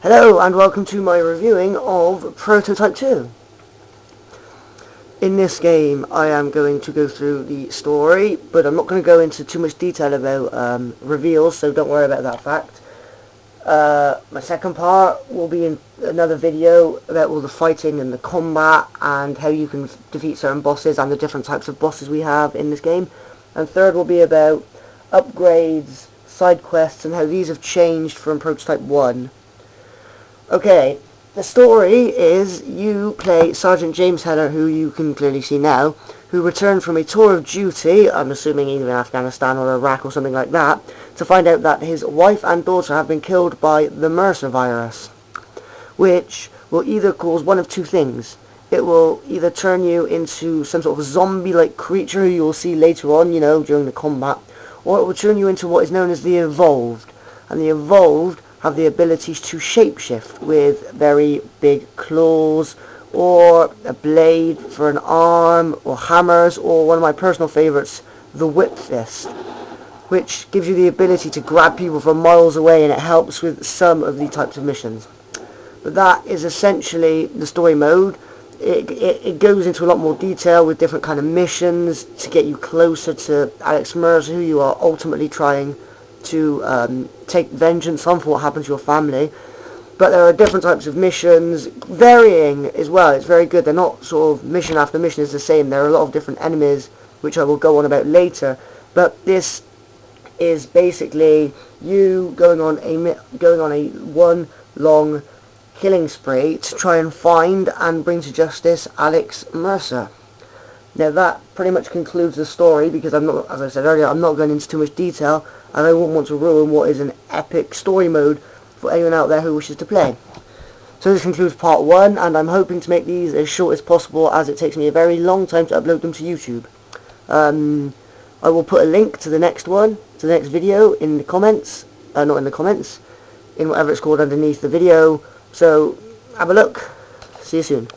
Hello and welcome to my reviewing of Prototype 2. In this game I am going to go through the story, but I'm not going to go into too much detail about reveals, so don't worry about that fact. My second part will be in another video about all the fighting and the combat and how you can defeat certain bosses and the different types of bosses we have in this game. And third will be about upgrades, side quests, and how these have changed from Prototype 1. Okay, the story is you play Sergeant James Heller, who you can clearly see now, who returned from a tour of duty, I'm assuming either in Afghanistan or Iraq or something like that, to find out that his wife and daughter have been killed by the MRSA virus, which will either cause one of two things. It will either turn you into some sort of zombie-like creature who you'll see later on, during the combat, or it will turn you into what is known as the Evolved. And the Evolved have the abilities to shapeshift with very big claws, or a blade for an arm, or hammers, or one of my personal favourites, the Whip Fist, which gives you the ability to grab people from miles away, and it helps with some of the types of missions. But that is essentially the story mode. It goes into a lot more detail with different kind of missions to get you closer to Alex Mercer, who you are ultimately trying to take vengeance on for what happened to your family. But there are different types of missions, varying as well. It's very good. They're not sort of mission after mission is the same. There are a lot of different enemies, which I will go on about later. But this is basically you going on a one long killing spree to try and find and bring to justice Alex Mercer. Now that pretty much concludes the story, because I'm not, as I said earlier, I'm not going into too much detail, and I won't want to ruin what is an epic story mode for anyone out there who wishes to play. So this concludes part 1, and I'm hoping to make these as short as possible, as it takes me a very long time to upload them to YouTube. I will put a link to the next one, to the next video, in the comments, not in the comments, in whatever it's called underneath the video, so have a look. See you soon.